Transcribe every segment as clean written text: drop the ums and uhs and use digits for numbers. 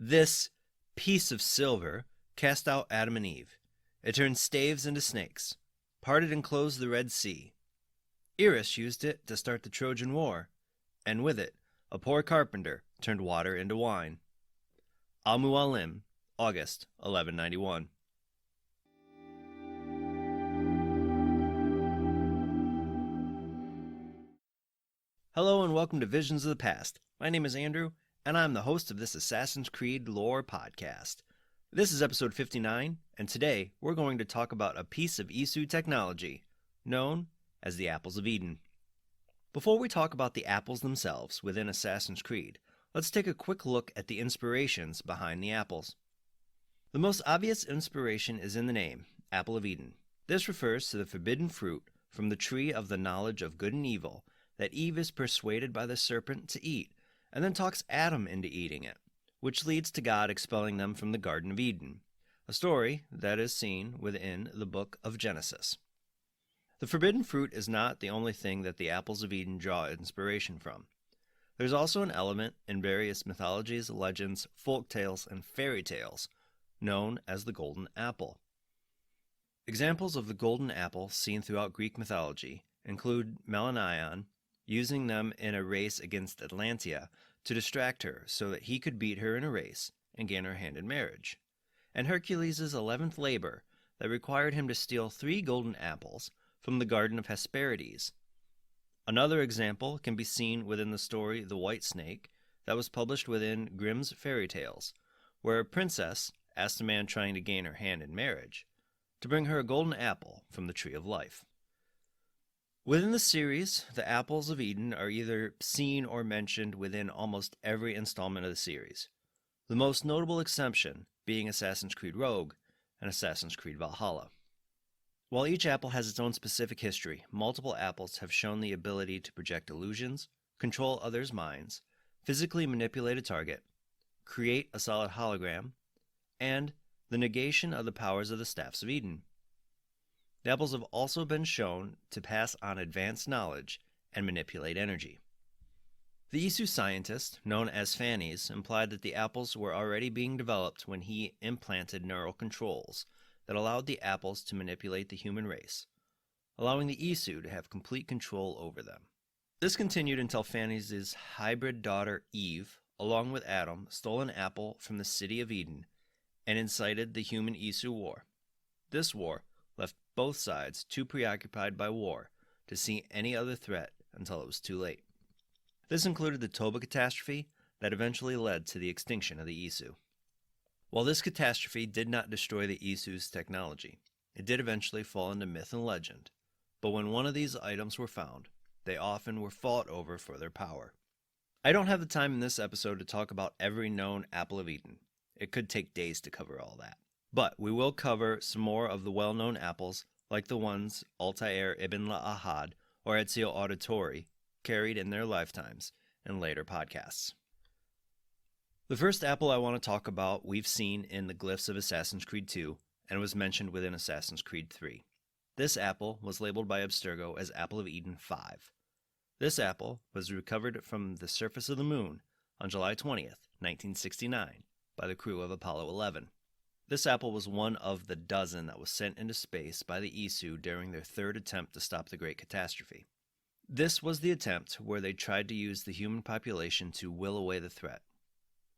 This piece of silver cast out Adam and Eve. It turned staves into snakes, parted and closed the Red Sea. Eris used it to start the Trojan War, and with it, a poor carpenter turned water into wine. Al-Mualim, August 1191. Hello and welcome to Visions of the Past. My name is Andrew, and I'm the host of this Assassin's Creed lore podcast. This is episode 59, and today we're going to talk about a piece of Isu technology known as the Apples of Eden. Before we talk about the apples themselves within Assassin's Creed, let's take a quick look at the inspirations behind the apples. The most obvious inspiration is in the name, Apple of Eden. This refers to the forbidden fruit from the tree of the knowledge of good and evil that Eve is persuaded by the serpent to eat, and then talks Adam into eating it, which leads to God expelling them from the Garden of Eden, a story that is seen within the book of Genesis. The forbidden fruit is not the only thing that the apples of Eden draw inspiration from. There's also an element in various mythologies, legends, folk tales, and fairy tales known as the golden apple. Examples of the golden apple seen throughout Greek mythology include Melanion using them in a race against Atlantia to distract her so that he could beat her in a race and gain her hand in marriage, and Hercules' 11th labor that required him to steal 3 golden apples from the Garden of Hesperides. Another example can be seen within the story The White Snake that was published within Grimm's Fairy Tales, where a princess asked a man trying to gain her hand in marriage to bring her a golden apple from the Tree of Life. Within the series, the Apples of Eden are either seen or mentioned within almost every installment of the series, the most notable exception being Assassin's Creed Rogue and Assassin's Creed Valhalla. While each apple has its own specific history, multiple apples have shown the ability to project illusions, control others' minds, physically manipulate a target, create a solid hologram, and the negation of the powers of the Staffs of Eden. The apples have also been shown to pass on advanced knowledge and manipulate energy. The Isu scientist, known as Phanes, implied that the apples were already being developed when he implanted neural controls that allowed the apples to manipulate the human race, allowing the Isu to have complete control over them. This continued until Phanes' hybrid daughter Eve, along with Adam, stole an apple from the city of Eden and incited the human-Isu war. This war left both sides too preoccupied by war to see any other threat until it was too late. This included the Toba catastrophe that eventually led to the extinction of the Isu. While this catastrophe did not destroy the Isu's technology, it did eventually fall into myth and legend, but when one of these items were found, they often were fought over for their power. I don't have the time in this episode to talk about every known Apple of Eden. It could take days to cover all that. But we will cover some more of the well-known apples, like the ones Altair ibn La'ahad or Ezio Auditore carried in their lifetimes in later podcasts. The first apple I want to talk about we've seen in the glyphs of Assassin's Creed 2 and was mentioned within Assassin's Creed 3. This apple was labeled by Abstergo as Apple of Eden 5. This apple was recovered from the surface of the moon on July 20th, 1969 by the crew of Apollo 11. This apple was one of the dozen that was sent into space by the Isu during their third attempt to stop the Great Catastrophe. This was the attempt where they tried to use the human population to will away the threat.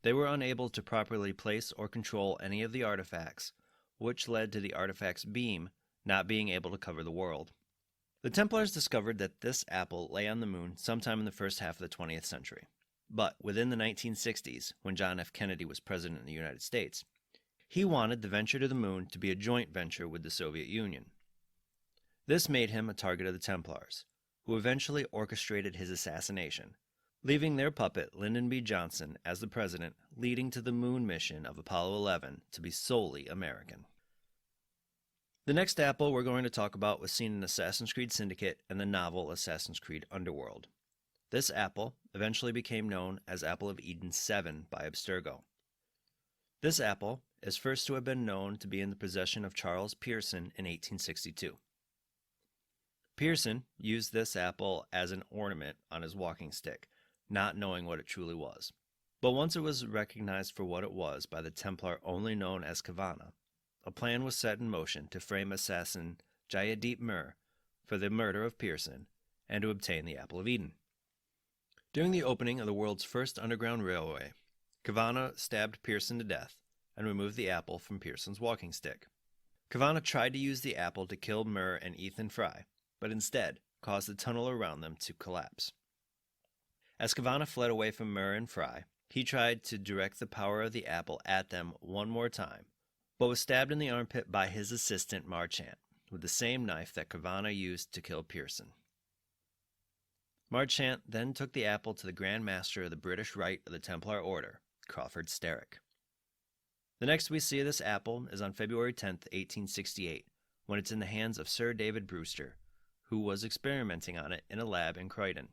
They were unable to properly place or control any of the artifacts, which led to the artifact's beam not being able to cover the world. The Templars discovered that this apple lay on the moon sometime in the first half of the 20th century. But within the 1960s, when John F. Kennedy was president of the United States, he wanted the venture to the moon to be a joint venture with the Soviet Union. This made him a target of the Templars, who eventually orchestrated his assassination, leaving their puppet Lyndon B. Johnson as the president, leading to the moon mission of Apollo 11 to be solely American. The next apple we're going to talk about was seen in Assassin's Creed Syndicate and the novel Assassin's Creed Underworld. This apple eventually became known as Apple of Eden 7 by Abstergo. This apple is first to have been known to be in the possession of Charles Pearson in 1862. Pearson used this apple as an ornament on his walking stick, not knowing what it truly was. But once it was recognized for what it was by the Templar only known as Kavana, a plan was set in motion to frame assassin Jayadeep Mir for the murder of Pearson and to obtain the Apple of Eden. During the opening of the world's first underground railway, Kavana stabbed Pearson to death and removed the apple from Pearson's walking stick. Kavana tried to use the apple to kill Mir and Ethan Fry, but instead caused the tunnel around them to collapse. As Kavana fled away from Mir and Fry, he tried to direct the power of the apple at them one more time, but was stabbed in the armpit by his assistant Marchant with the same knife that Kavana used to kill Pearson. Marchant then took the apple to the Grand Master of the British Rite of the Templar Order, Crawford Sterrick. The next we see of this apple is on February 10, 1868, when it's in the hands of Sir David Brewster, who was experimenting on it in a lab in Croydon.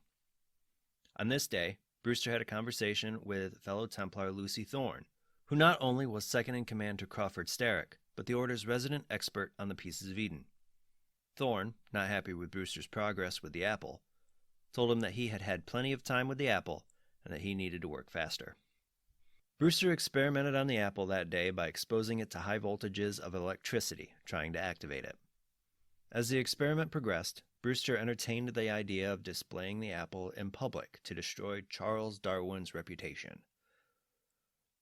On this day, Brewster had a conversation with fellow Templar Lucy Thorne, who not only was second in command to Crawford Sterrick, but the Order's resident expert on the Pieces of Eden. Thorne, not happy with Brewster's progress with the apple, told him that he had had plenty of time with the apple and that he needed to work faster. Brewster experimented on the apple that day by exposing it to high voltages of electricity, trying to activate it. As the experiment progressed, Brewster entertained the idea of displaying the apple in public to destroy Charles Darwin's reputation.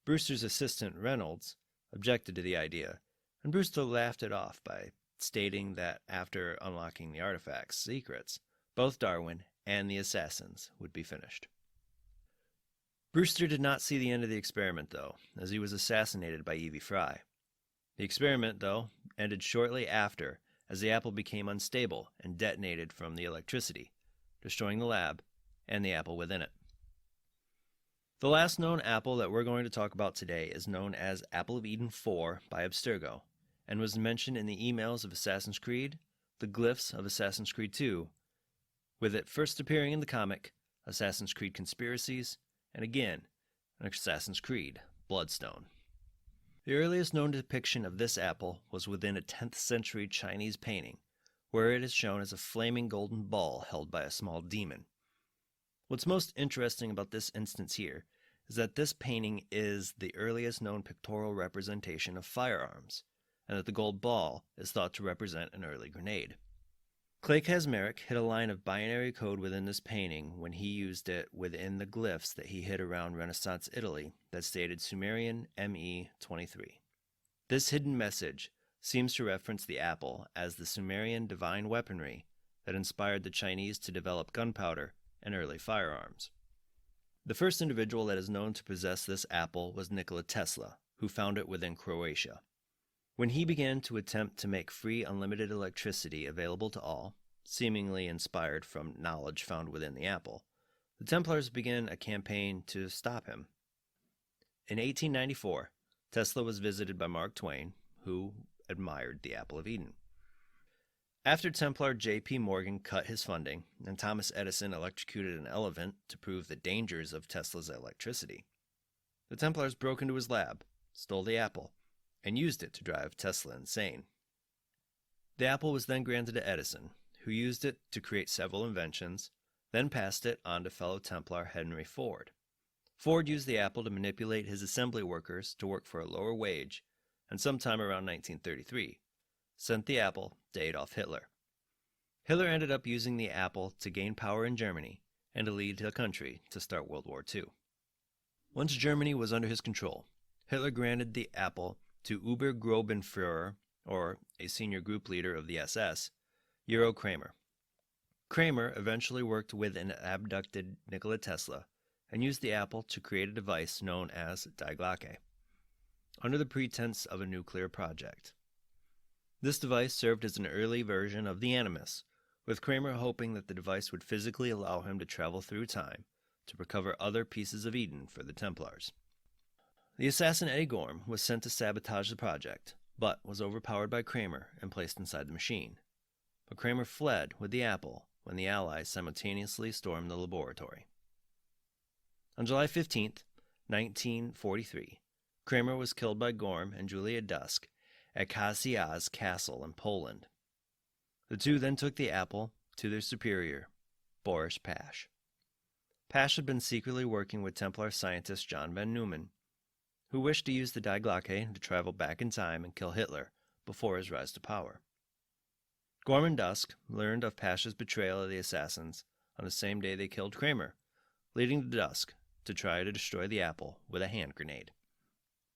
Brewster's assistant, Reynolds, objected to the idea, and Brewster laughed it off by stating that after unlocking the artifact's secrets, both Darwin and the assassins would be finished. Brewster did not see the end of the experiment, though, as he was assassinated by Evie Fry. The experiment, though, ended shortly after, as the apple became unstable and detonated from the electricity, destroying the lab and the apple within it. The last known apple that we're going to talk about today is known as Apple of Eden 4 by Abstergo, and was mentioned in the emails of Assassin's Creed, the glyphs of Assassin's Creed 2, with it first appearing in the comic Assassin's Creed Conspiracies, and again in Assassin's Creed Bloodstone. The earliest known depiction of this apple was within a 10th century Chinese painting, where it is shown as a flaming golden ball held by a small demon. What's most interesting about this instance here is that this painting is the earliest known pictorial representation of firearms, and that the gold ball is thought to represent an early grenade. Clay Kaczmarek hid a line of binary code within this painting when he used it within the glyphs that he hid around Renaissance Italy that stated Sumerian ME23. This hidden message seems to reference the apple as the Sumerian divine weaponry that inspired the Chinese to develop gunpowder and early firearms. The first individual that is known to possess this apple was Nikola Tesla, who found it within Croatia. When he began to attempt to make free unlimited electricity available to all, seemingly inspired from knowledge found within the apple, the Templars began a campaign to stop him. In 1894, Tesla was visited by Mark Twain, who admired the Apple of Eden. After Templar J.P. Morgan cut his funding, and Thomas Edison electrocuted an elephant to prove the dangers of Tesla's electricity, the Templars broke into his lab, stole the apple, and used it to drive Tesla insane. The apple was then granted to Edison, who used it to create several inventions, then passed it on to fellow Templar Henry Ford. Ford used the apple to manipulate his assembly workers to work for a lower wage, and sometime around 1933, sent the apple to Adolf Hitler. Hitler ended up using the apple to gain power in Germany and to lead the country to start World War II. Once Germany was under his control, Hitler granted the apple to Obergruppenführer, or a senior group leader of the SS, Euro Kramer. Kramer eventually worked with an abducted Nikola Tesla and used the apple to create a device known as Die Glocke, under the pretense of a nuclear project. This device served as an early version of the Animus, with Kramer hoping that the device would physically allow him to travel through time to recover other pieces of Eden for the Templars. The assassin Eddie Gorm was sent to sabotage the project, but was overpowered by Kramer and placed inside the machine. But Kramer fled with the apple when the Allies simultaneously stormed the laboratory. On July 15, 1943, Kramer was killed by Gorm and Julia Dusk at Kasia's castle in Poland. The two then took the apple to their superior, Boris Pash. Pash had been secretly working with Templar scientist John von Neumann, who wished to use the Die Glocke to travel back in time and kill Hitler before his rise to power. Gorm and Dusk learned of Pash's betrayal of the assassins on the same day they killed Kramer, leading to Dusk to try to destroy the apple with a hand grenade.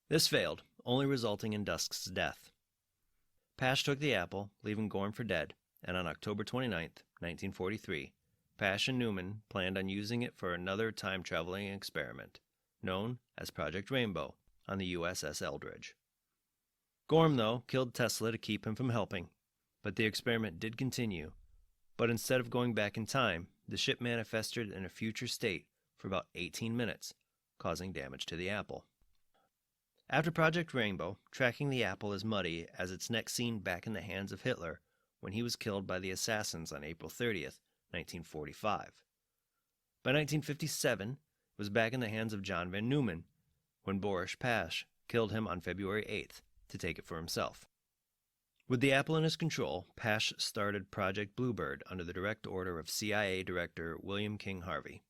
This failed, only resulting in Dusk's death. Pash took the apple, leaving Gorm for dead, and on October 29, 1943, Pash and Neumann planned on using it for another time-traveling experiment, known as Project Rainbow, on the USS Eldridge. Gorm, though, killed Tesla to keep him from helping, but the experiment did continue. But instead of going back in time, the ship manifested in a future state for about 18 minutes, causing damage to the apple. After Project Rainbow, tracking the apple is muddy as it's next seen back in the hands of Hitler when he was killed by the assassins on April 30th, 1945. By 1957, it was back in the hands of John von Neumann when Boris Pash killed him on February 8th to take it for himself. With the apple in his control, Pash started Project Bluebird under the direct order of CIA Director William King Harvey.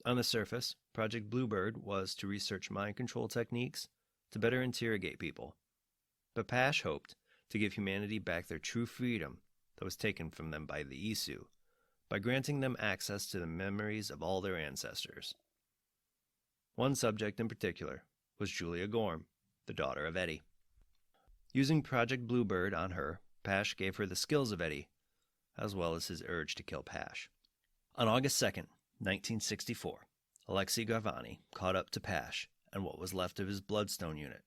On the surface, Project Bluebird was to research mind control techniques to better interrogate people, but Pash hoped to give humanity back their true freedom that was taken from them by the Isu, by granting them access to the memories of all their ancestors. One subject in particular was Julia Gorm, the daughter of Eddie. Using Project Bluebird on her, Pash gave her the skills of Eddie, as well as his urge to kill Pash. On August 2nd, 1964, Alexei Garvani caught up to Pash and what was left of his Bloodstone unit,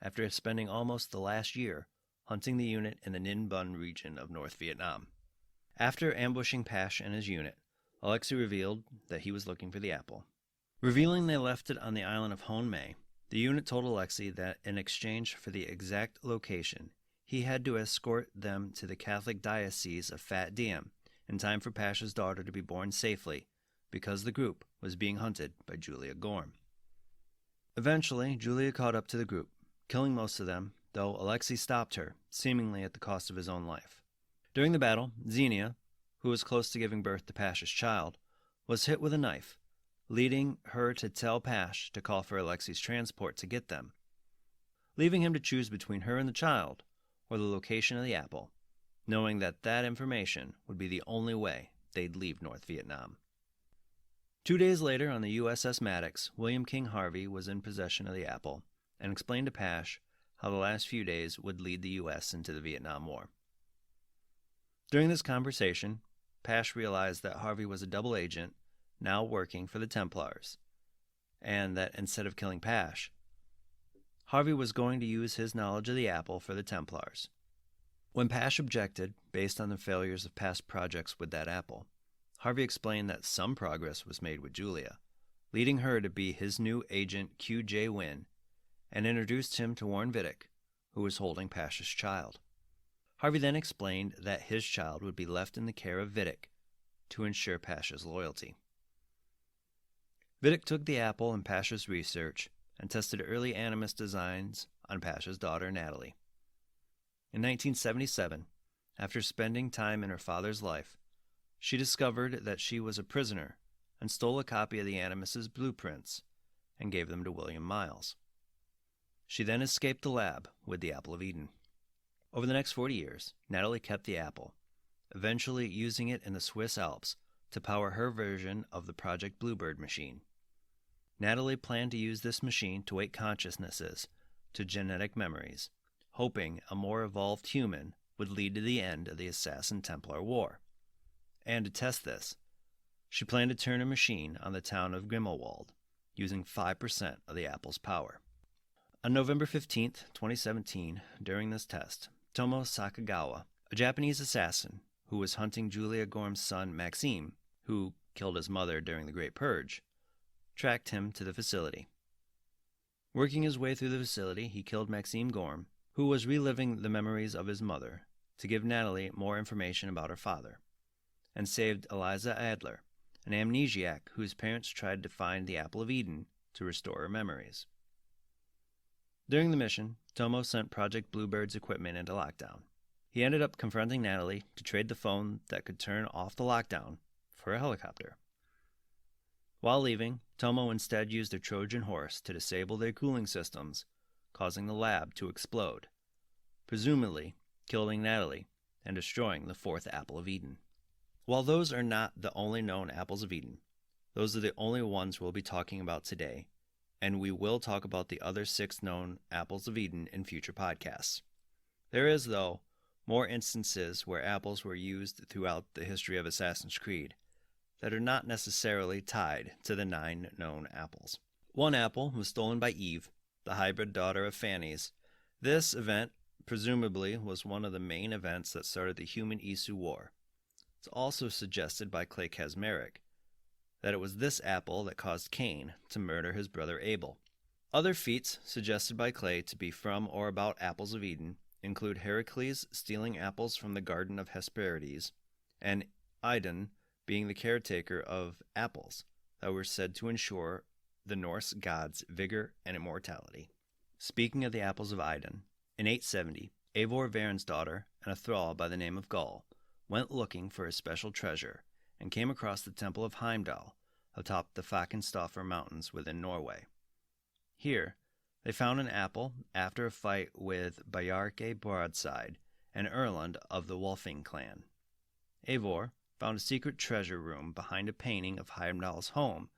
after spending almost the last year hunting the unit in the Ninh Bun region of North Vietnam. After ambushing Pash and his unit, Alexei revealed that he was looking for the apple. Revealing they left it on the island of Hon Mae, the unit told Alexei that in exchange for the exact location, he had to escort them to the Catholic Diocese of Phat Diem in time for Pash's daughter to be born safely, because the group was being hunted by Julia Gorm. Eventually, Julia caught up to the group, killing most of them, though Alexei stopped her, seemingly at the cost of his own life. During the battle, Xenia, who was close to giving birth to Pash's child, was hit with a knife, leading her to tell Pash to call for Alexei's transport to get them, leaving him to choose between her and the child, or the location of the apple, knowing that that information would be the only way they'd leave North Vietnam. 2 days later, on the USS Maddox, William King Harvey was in possession of the apple and explained to Pash how the last few days would lead the U.S. into the Vietnam War. During this conversation, Pash realized that Harvey was a double agent now working for the Templars, and that instead of killing Pash, Harvey was going to use his knowledge of the apple for the Templars. When Pash objected, based on the failures of past projects with that apple, Harvey explained that some progress was made with Julia, leading her to be his new agent Q.J. Wynn, and introduced him to Warren Vidic, who was holding Pash's child. Harvey then explained that his child would be left in the care of Vidic to ensure Pash's loyalty. Vidic took the apple and Pash's research and tested early animus designs on Pash's daughter Natalie. In 1977, after spending time in her father's life, she discovered that she was a prisoner and stole a copy of the animus's blueprints and gave them to William Miles. She then escaped the lab with the Apple of Eden. Over the next 40 years, Natalie kept the apple, eventually using it in the Swiss Alps to power her version of the Project Bluebird machine. Natalie planned to use this machine to wake consciousnesses to genetic memories, hoping a more evolved human would lead to the end of the Assassin-Templar War. And to test this, she planned to turn a machine on the town of Grimmelwald, using 5% of the apple's power. On November 15, 2017, during this test, Tomo Sakagawa, a Japanese assassin who was hunting Julia Gorm's son Maxime, who killed his mother during the Great Purge, tracked him to the facility. Working his way through the facility, he killed Maxime Gorm, who was reliving the memories of his mother to give Natalie more information about her father, and saved Eliza Adler, an amnesiac whose parents tried to find the Apple of Eden to restore her memories. During the mission, Tomo sent Project Bluebird's equipment into lockdown. He ended up confronting Natalie to trade the phone that could turn off the lockdown for a helicopter. While leaving, Tomo instead used a Trojan horse to disable their cooling systems, causing the lab to explode, presumably killing Natalie and destroying the fourth apple of Eden. While those are not the only known apples of Eden, those are the only ones we'll be talking about today, and we will talk about the other 6 known apples of Eden in future podcasts. There is, though, more instances where apples were used throughout the history of Assassin's Creed that are not necessarily tied to the 9 known apples. One apple was stolen by Eve, the hybrid daughter of Phanes. This event presumably was one of the main events that started the human-Isu War. It's also suggested by Clay Kaczmarek that it was this apple that caused Cain to murder his brother Abel. Other feats suggested by Clay to be from or about apples of Eden include Heracles stealing apples from the Garden of Hesperides, and Idun being the caretaker of apples that were said to ensure the Norse gods' vigor and immortality. Speaking of the apples of Idun, in 870, Eivor Varin's daughter and a thrall by the name of Gull went looking for a special treasure and came across the Temple of Heimdall atop the Falkenstoffer Mountains within Norway. Here, they found an apple after a fight with Bjarke Broadside and Erlend of the Wolfing clan. Eivor found a secret treasure room behind a painting of Heimdall's home,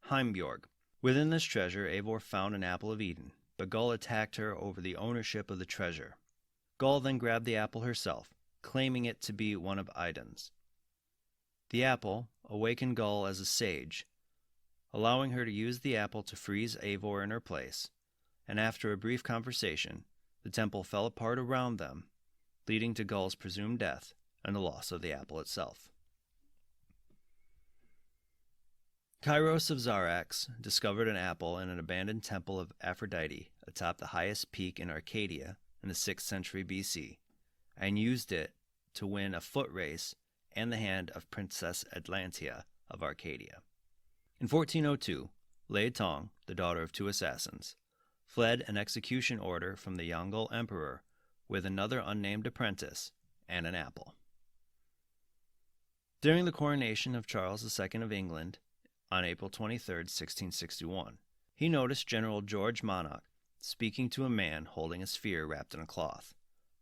Heimbjorg. Within this treasure, Eivor found an apple of Eden, but Gull attacked her over the ownership of the treasure. Gull then grabbed the apple herself, claiming it to be one of Idun's. The apple awakened Gull as a sage, allowing her to use the apple to freeze Eivor in her place, and after a brief conversation, the temple fell apart around them, leading to Gull's presumed death and the loss of the apple itself. Kairos of Zarax discovered an apple in an abandoned temple of Aphrodite atop the highest peak in Arcadia in the 6th century BC, and used it to win a foot race and the hand of Princess Atlantia of Arcadia. In 1402, Lei Tong, the daughter of 2 assassins, fled an execution order from the Yongle Emperor with another unnamed apprentice and an apple. During the coronation of Charles II of England on April 23, 1661, he noticed General George Monarch speaking to a man holding a sphere wrapped in a cloth,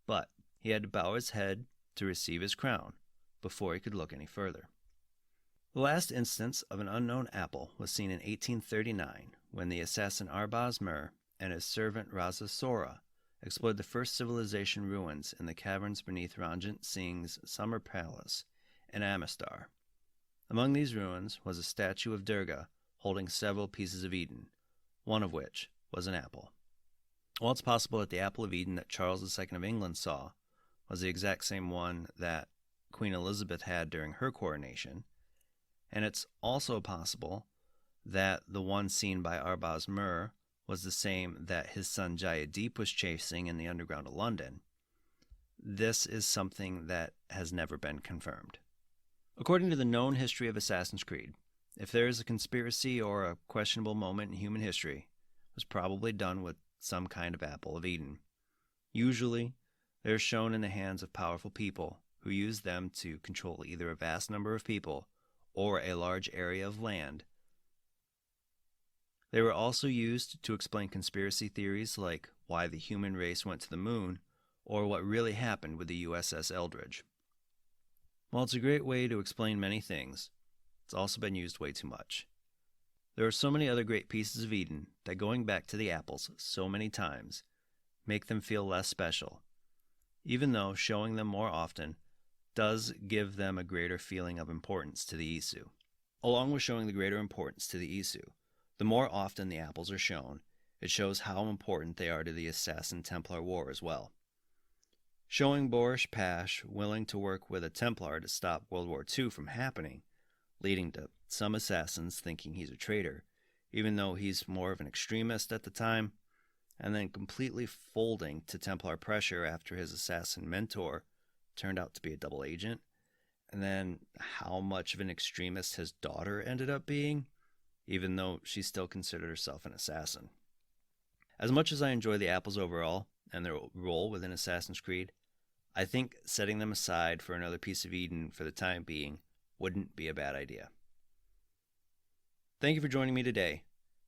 but he had to bow his head to receive his crown before he could look any further. The last instance of an unknown apple was seen in 1839 when the assassin Arbaz Mir and his servant Raza Sora explored the first civilization ruins in the caverns beneath Ranjit Singh's summer palace in Amistar. Among these ruins was a statue of Durga holding several pieces of Eden, one of which was an apple. While it's possible that the apple of Eden that Charles II of England saw was the exact same one that Queen Elizabeth had during her coronation, and it's also possible that the one seen by Arbaz Mir was the same that his son Jayadeep was chasing in the underground of London, this is something that has never been confirmed. According to the known history of Assassin's Creed, if there is a conspiracy or a questionable moment in human history, it was probably done with some kind of apple of Eden. Usually, they are shown in the hands of powerful people who use them to control either a vast number of people or a large area of land. They were also used to explain conspiracy theories like why the human race went to the moon or what really happened with the USS Eldridge. While it's a great way to explain many things, it's also been used way too much. There are so many other great pieces of Eden that going back to the apples so many times make them feel less special, even though showing them more often does give them a greater feeling of importance to the Isu. Along with showing the greater importance to the Isu, the more often the apples are shown, it shows how important they are to the Assassin-Templar War as well. Showing Boris Pash willing to work with a Templar to stop World War II from happening, leading to some assassins thinking he's a traitor, even though he's more of an extremist at the time, and then completely folding to Templar pressure after his assassin mentor turned out to be a double agent, and then how much of an extremist his daughter ended up being, even though she still considered herself an assassin. As much as I enjoy the apples overall and their role within Assassin's Creed, I think setting them aside for another piece of Eden for the time being wouldn't be a bad idea. Thank you for joining me today.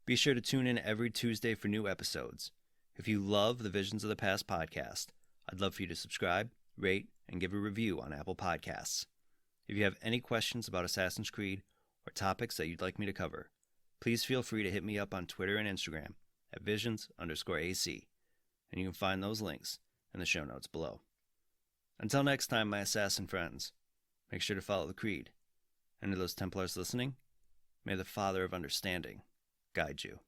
Be sure to tune in every Tuesday for new episodes. If you love the Visions of the Past podcast, I'd love for you to subscribe, rate, and give a review on Apple Podcasts. If you have any questions about Assassin's Creed or topics that you'd like me to cover, please feel free to hit me up on Twitter and Instagram at visions_AC, and you can find those links in the show notes below. Until next time, my assassin friends, make sure to follow the Creed. And to those Templars listening, may the Father of Understanding guide you.